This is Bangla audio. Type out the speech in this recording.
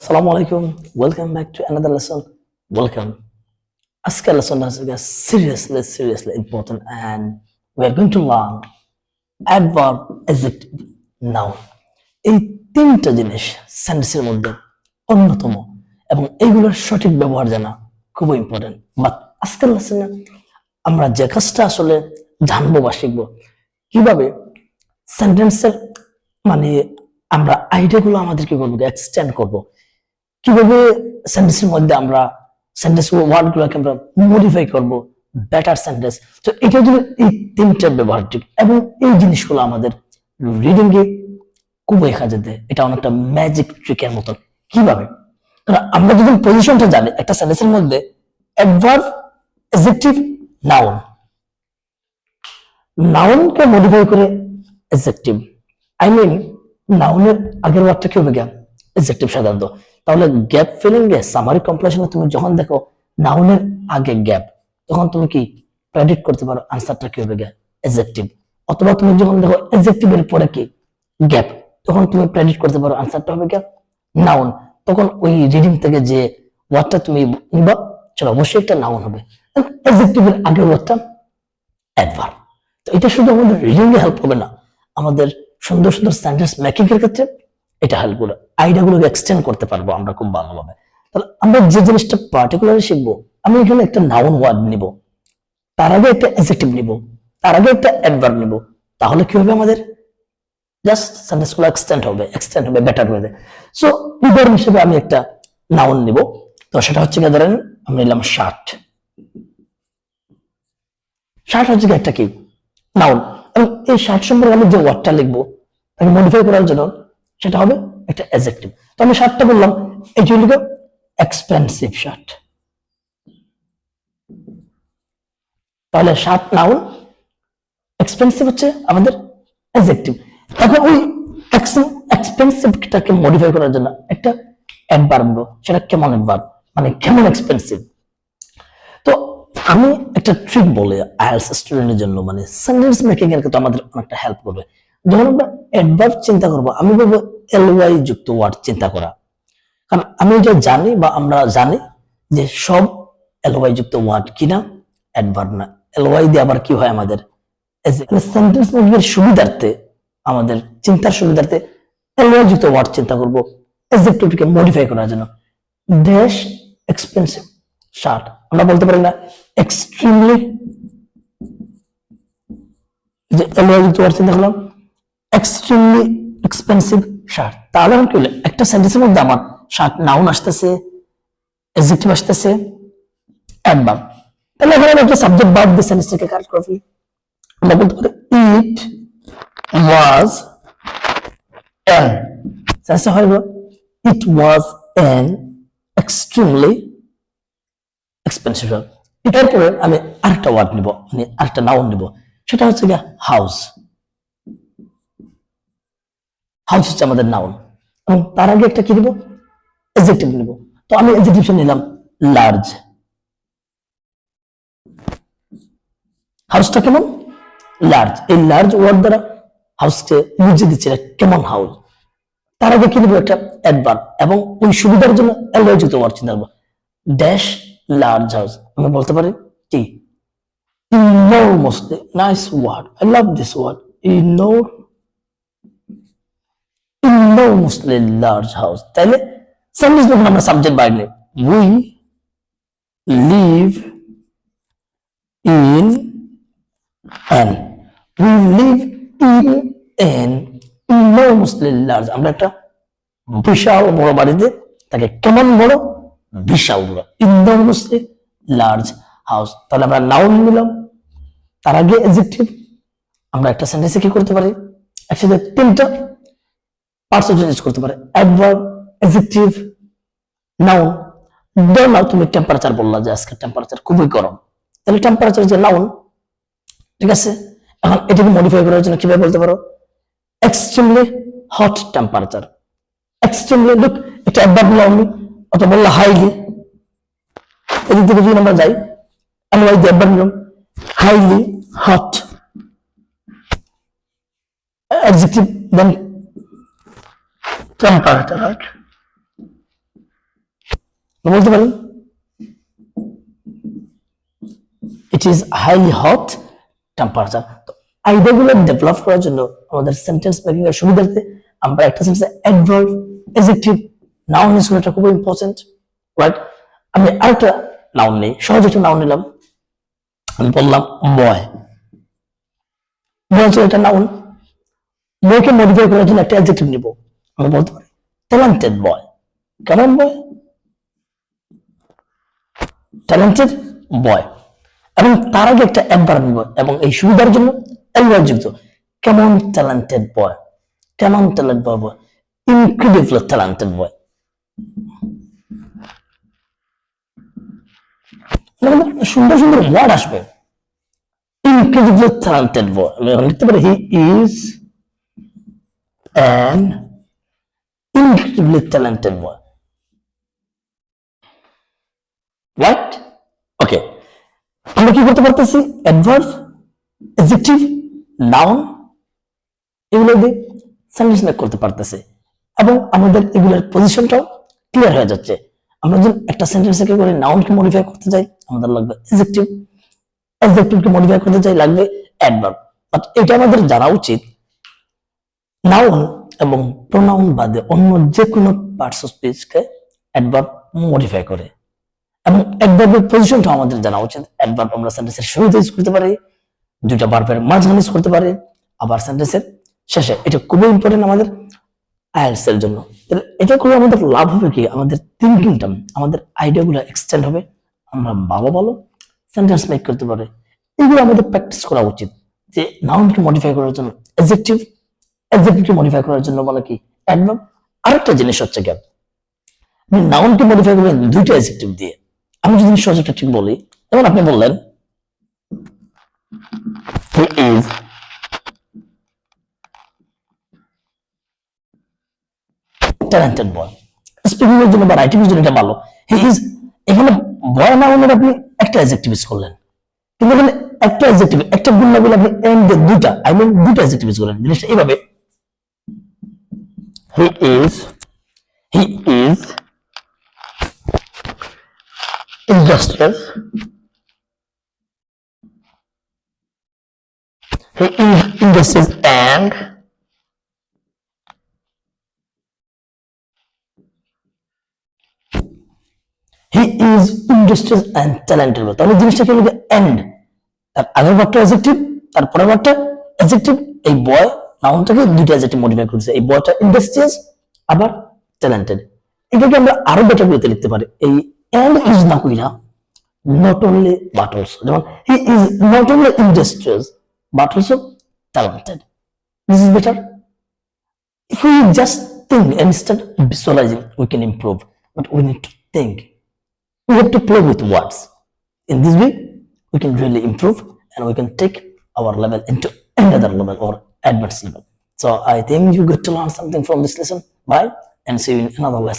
Assalamu alaikum. Welcome back to another lesson. Welcome. Askar lesson is seriously important, and we are going to learn adverb, adjective, noun. এই তিনটা জিনিস সেন্টেন্সের মধ্যে অন্যতম এবং এইগুলোর সঠিক ব্যবহার জানা খুব ইম্পর্টেন্ট। বাট আজকের লেসনে আমরা যে কাজটা আসলে জানবো বা শিখবো কিভাবে সেন্টেন্সের মানে আমরা আইডিয়াগুলো আমাদের কি করবো এক্সটেন্ড করবো, কিভাবে সেন্টেন্সের মধ্যে আমরা সেন্টেন্স ওয়ার্ড গুলোকে আমরা মডিফাই করব বেটার সেন্টেন্স। তো এটা জন্য এই তিনটা ব্যবহার ঠিক এবং এই জিনিসগুলো আমাদের রিডিং এ খুবই কাজে দেয়। এটা অনেকটা ম্যাজিক ট্রিকের মতন। কিভাবে? কারণ আমরা যখন পজিশনটা জানি একটা সেন্টেন্সের মধ্যে অ্যাডভার্ব, অ্যাডজেক্টিভ, নাউন, নাউনকে মডিফাই করে অ্যাডজেক্টিভ, আই মিন নাউনের আগের ওয়ার্ডটা কি হবে জ্ঞান অ্যাডজেক্টিভ সাধারণত। তাহলে গ্যাপ ফিলিং এ সামারি কমপ্লিশনে তুমি যখন দেখো নাউনের আগে গ্যাপ, তখন তুমি কি প্রেডিক্ট করতে পারো আনসারটা কি হবে অ্যাডজেক্টিভ। অথবা তুমি যখন দেখো অ্যাডজেক্টিভ এর পরে কি গ্যাপ, তখন তুমি প্রেডিক্ট করতে পারো আনসারটা হবে নাউন। তখন ওই রিডিং থেকে যে ওয়ার্ডটা তুমি নিবা চলো অবশ্যই একটা নাউন হবে। অ্যাডজেক্টিভ এর আগের ওয়ার্ডটা অ্যাডভার্ব। তো এটা শুধু আমাদের রিডিং এ হেল্প হবে না, আমাদের সুন্দর সুন্দর সেন্টেন্স মেকিং এর ক্ষেত্রে এটা হেল্প করবে। আইডিয়া গুলোকে এক্সটেন্ড করতে পারবো আমরা খুব ভালোভাবে। তাহলে আমরা যে জিনিসটা পার্টিকুলারলি শিখবো, আমি এখানে একটা নাউন ওয়ার্ড নিব, তার আগে একটা অ্যাডজেক্টিভ নিব, তার আগে একটা অ্যাডভার্ব নিব। তাহলে কি হবে আমাদের জাস্ট সেন্টেন্স গুলো এক্সটেন্ড হবে বেটার ওয়েতে। সো উদাহরণ হিসেবে আমি একটা নাউন নিব। তো সেটা হচ্ছে কি, ধরেন আমরা নিলাম শার্ট। শার্ট হচ্ছে একটা কি নাউন, এবং এই শার্ট সম্পর্কে আমি যে ওয়ার্ডটা লিখবো তাকে মডিফাই করার জন্য সেটা হবে একটা অ্যাডজেক্টিভ। তো আমি শার্টটা বললাম এটি হলো এক্সপেন্সিভ শার্ট। তাহলে শার্ট নাউন, এক্সপেন্সিভ হচ্ছে আমাদের অ্যাডজেক্টিভ। এখন ওই এক্সপেন্সিভটাকে মডিফাই করার জন্য একটা অ্যাডভার্ব নেব। সেটা কেমন অ্যাডভার্ব, মানে কেমন এক্সপেন্সিভ। তো আমি একটা ট্রিক বলে আইএলটিএস স্টুডেন্টের জন্য, মানে সেন্টেন্স মেকিং এর ক্ষেত্রে আমাদের অনেকটা হেল্প করবে। যখন আমরা অ্যাডভার্ব চিন্তা করবো, আমি বলবো এলওয়াই যুক্ত ওয়ার্ড চিন্তা করা। কারণ আমি যা জানি বা আমরা জানি যে সব এলওয়াই যুক্ত ওয়ার্ড কিনা অ্যাডভার্ব না। এলওয়াই দিয়ে আবার কি হয় আমাদের সেন্টেন্স মেকিং সুবিধার্থে, আমাদের চিন্তার সুবিধার্থে এলওয়াই যুক্ত ওয়ার্ড চিন্তা করবো অ্যাডজেক্টিভকে মডিফাই করার জন্য। ড্যাশ এক্সপেন্সিভ শার্ট, আমরা বলতে পারি না এক্সট্রিমলি, যে এলওয়াই যুক্ত ওয়ার্ড চিন্তা করলাম এক্সট্রিমলি এক্সপেন্সিভ শার্ট। তাহলে কি হলো, একটা সেন্টেন্সের মধ্যে আমার শার্ট নাউন আসতেছে, অ্যাডজেক্টিভ আসতেছে, অ্যাডভার্ব। তাহলে এখানে আমি একটা সাবজেক্ট বাদ দিয়ে সেন্টেন্সটাকে কাট করে ফেলি। আমরা বলতে পারি ইট ওয়াজ অ্যান, সেন্টেন্সটা হয় it was an extremely expensive shirt. এটার পরে আমি আরেকটা ওয়ার্ড নিব, মানে আরেকটা নাউন নিব, সেটা হচ্ছে গিয়ে হাউস। হাউস হচ্ছে আমাদের নাউন, এবং তার আগে একটা কি নিব অ্যাডজেক্টিভ নিব। তো আমি অ্যাডজেক্টিভ নিলাম লার্জ। হাউসটা কেমন লার্জ, এই লার্জ ওয়ার্ড দ্বারা হাউসকে বুঝিয়ে দিচ্ছে কেমন হাউস। তার আগে কি নিব একটা অ্যাডভার্ব, এবং ওই সুবিধার জন্য এলওয়াই যুক্ত ওয়ার্ড চিন্তা করবো ড্যাশ লার্জ হাউস। আমি বলতে পারি কি enormously nice word, I love this word, enormously large house। তাইলে সেন্টেন্স যখন আমরা সাবজেক্ট বাইরে নেই, we live in an, we live in an enormously large, আমরা একটা বিশাল বড় বাড়িতে তাকে কেমন বড় বিশাল বড় enormously large house। তাহলে আমরা নাউন নিলাম, তার আগে অ্যাডজেক্টিভ। আমরা একটা সেন্টেন্সে কি করতে পারি একসাথে তিনটা পার্টস ইউজ করতে পারে, অ্যাডভার্ব, অ্যাডজেক্টিভ, নাউন। ধরো না তুমি টেম্পারেচার বললা যে আজকে টেম্পারেচার খুবই গরম, তাহলে টেম্পারেচার যে নাউন, ঠিক আছে। এখন এটাকে মডিফাই করার জন্য কিভাবে বলতে পারো extremely hot temperature. Extremely look এটা অ্যাডভার্ব নাউন, অথবা বললা হাইলি। এদিক থেকে যদি আমরা যাই এলওয়াই দিয়ে অ্যাডভার্ব নিলাম হাইলি হট, অ্যাডজেক্টিভ দেন temperature, right? বলতে পারেন it is highly hot temperature. তো আইডিয়াগুলো ডেভেলপ করার জন্য আমাদের সেন্টেন্স মেকিং এর সুবিধার্থে আমরা একটা সেন্টেন্সে অ্যাডভার্ব, অ্যাডজেক্টিভ, নাউন ইউজ করাটা খুব ইম্পর্টেন্ট, রাইট? আমি আরেকটা নাউন নেই, সহজ একটা নাউন নিলাম, আমি বললাম বয়। বয় হচ্ছে একটা নাউন, বয়কে মডিফাই করার জন্য একটা অ্যাডজেক্টিভ নিব, আমি বলতে পারি ট্যালেন্টেড বয়। কেমন বয়? ট্যালেন্টেড বয়। এবং তার আগে একটা অ্যাডভার্ব নিব, এবং এই সুবিধার জন্য অ্যাডভার্ব যুক্ত। কেমন ট্যালেন্টেড বয়, কেমন ট্যালেন্ট বয়, ইনক্রেডিবলি ট্যালেন্টেড বয়। সুন্দর সুন্দর ওয়ার্ড আসবে। ইনক্রেডিবলি ট্যালেন্টেড বয়, আমি লিখতে পারি he is an incredibly talented boy, right? Okay, আমরা কি করতে পারতেছি? অ্যাডভার্ব, অ্যাডজেক্টিভ, নাউন এগুলো দিয়ে সেন্টেন্স মেক করতে পারতেছে, এবং আমাদের এগুলোর পজিশনটাও ক্লিয়ার হয়ে যাচ্ছে। আমরা যদি একটা সেন্টেন্স থেকে করে নাউনকে মডিফাই করতে চাই, আমাদের লাগবে অ্যাডজেক্টিভ, অ্যাডজেক্টিভকে মডিফাই করতে চাই লাগবে অ্যাডভার্ব। বাট এটা আমাদের জানা উচিত নাউন এবং প্রোনাউন বাদে অন্য যে কোনো পার্টস অফ স্পিচকে অ্যাডভার্ব মডিফাই করে, এবং অ্যাডভার্বের পজিশনটা আমাদের জানা উচিত। অ্যাডভার্ব আমরা সেন্টেন্সের শুরুতে ইউজ করতে পারি, দুইটা ভার্বের মাঝখানে ইউজ করতে পারি, আবার সেন্টেন্সের শেষে। এটা খুবই ইম্পর্টেন্ট আমাদের আইএলটিএস এর জন্য। এটা করে আমাদের লাভ হবে কি? আমাদের থিঙ্কিংটা, আমাদের আইডিয়াগুলো এক্সটেন্ড হবে, আমরা ভালো সেন্টেন্স মেক করতে পারি। এগুলো আমাদের প্র্যাকটিস করা উচিত, যে নাউনকে মডিফাই করার জন্য অ্যাডজেক্টিভ, অ্যাডজেক্টিভকে মডিফাই করার জন্য বলে কি অ্যাডভার্ব। আরেকটা জিনিস হচ্ছে কি, আপনি নাউনকে মডিফাই করবেন দুইটা অ্যাডজেক্টিভ দিয়ে। আমি যদি সহজ একটা ঠিক বলি, যেমন আপনি বললেন he is talented boy. Speaking এর জন্য বা রাইটিং এর জন্য এটা ভালো। হি ইজ, এখানে বয় নাউনের আপনি একটা অ্যাডজেক্টিভ ইউজ করলেন, কিন্তু এখানে একটা অ্যাডজেক্টিভ, একটা গুণ না বলে আপনি এন্ড দুইটা, আই মিন দুইটা অ্যাডজেক্টিভ ইউজ করলেন। জিনিসটা এইভাবে, he is, he is industrious, he is industrious and he is industrious and talented। তাহলে জিনিসটা কি হলো? এন্ড, তার আগের ভার্বটা অ্যাডজেক্টিভ, তার পরের ভার্বটা অ্যাডজেক্টিভ। এই বয় নাউনটাকে দুইটা অ্যাডজেক্টিভ মডিফাই করেছে, এই বয়টা ইন্ডাস্ট্রিয়াস আবার ট্যালেন্টেড। এটাকে আমরা আরো বেটার করতে লিখতে পারি, এই এন্ড ইজ না কইরা not only but also, যেমন he is not only industrious but also talented. This is better. If we just think instead of visualizing, we can improve, but we need to think. We have to play with words. In this way, we can really improve, and we can take our level into another level or advanced level. So I think you get to learn something from this lesson. Bye, and see you in another lesson.